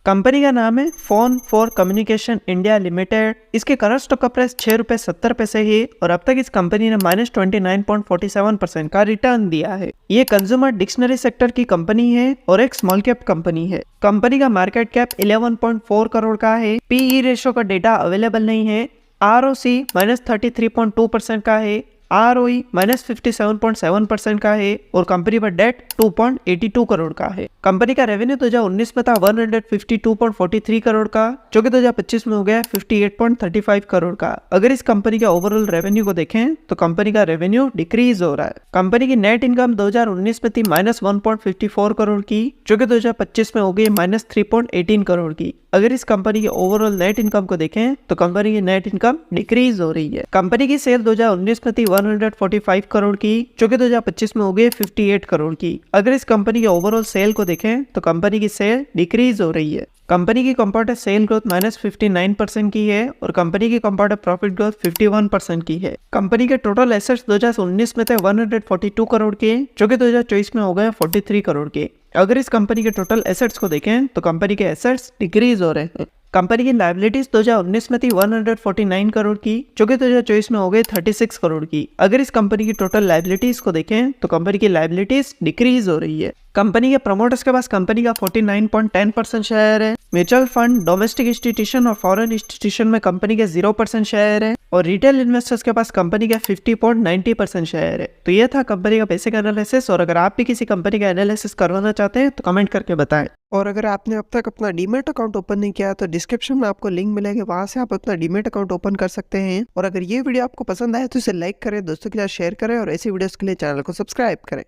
Company का नाम है phone for communication India limited. इसके करंट स्टॉक का प्राइस 6 रुपए 70 पैसे है और अब तक इस कंपनी ने -29.47% का रिटर्न दिया है। ये कंज्यूमर डिक्शनरी सेक्टर की कंपनी है और एक स्मॉल कैप कंपनी है। कंपनी का मार्केट कैप 11.4 करोड़ का है। पीई रेशो का डेटा अवेलेबल नहीं है। आरओसी -33.2% का है। आरओई -57.7% का है और कंपनी पर डेट 2.82 करोड़ का है। कंपनी का रेवेन्यू 2019 में था 152.43 करोड़ का, जो कि 2025 में हो गया 58.35 करोड़ का। अगर इस कंपनी के ओवरऑल रेवेन्यू को देखें तो कंपनी का रेवेन्यू डिक्रीज हो रहा है। कंपनी की नेट इनकम 2019 में थी -1.54 करोड़ की, जो कि 2025 में हो गई -3.18 करोड़ की। अगर इस कंपनी के ओवरऑल नेट इनकम को देखें तो कंपनी की नेट इनकम डिक्रीज हो रही है। कंपनी की सेल 2019 में थी 145 करोड़ की, जो कि 2025 में हो गई 58 करोड़ की। अगर इस कंपनी के ओवरऑल सेल को देखें तो कंपनी की सेल डिक्रीज हो रही है। कंपनी की कंपाउंडेड सेल ग्रोथ -59% की है और कंपनी की कंपाउंडेड प्रॉफिट ग्रोथ 51% की है। कंपनी के टोटल एसेट्स 2019 में थे 142 करोड़ के, जो कि 2024 में हो गए 43 करोड़ के। अगर इस कंपनी के टोटल एसेट्स को देखें तो कंपनी के एसेट्स डिक्रीज हो रहे हैं। कंपनी की लायबिलिटीज 2019 में थी 149 करोड़ की, जो कि 2024 में हो गई 36 करोड़ की। अगर इस कंपनी की टोटल लायबिलिटीज को देखें तो कंपनी की लायबिलिटीज डिक्रीज हो रही है। कंपनी के प्रमोटर्स के पास कंपनी का 49.10% शेयर है। म्यूचुअल फंड, डोमेस्टिक इंस्टीट्यूशन और फॉरेन इंस्टीट्यूशन में कंपनी के 0% शेयर है और रिटेल इन्वेस्टर्स के पास कंपनी का 50.90% शेयर है। तो ये था कंपनी का बेसिक एनालिसिस और अगर आप भी किसी कंपनी का एनालिसिस करवाना चाहते हैं तो कमेंट करके बताएं। और अगर आपने अब तक अपना डीमैट अकाउंट ओपन नहीं किया तो डिस्क्रिप्शन में आपको लिंक मिलेगा, वहां से आप अपना डीमैट अकाउंट ओपन कर सकते हैं। और अगर ये वीडियो आपको पसंद आए तो इसे लाइक करें, दोस्तों के साथ शेयर करें और ऐसी वीडियोस के लिए चैनल को सब्सक्राइब करें।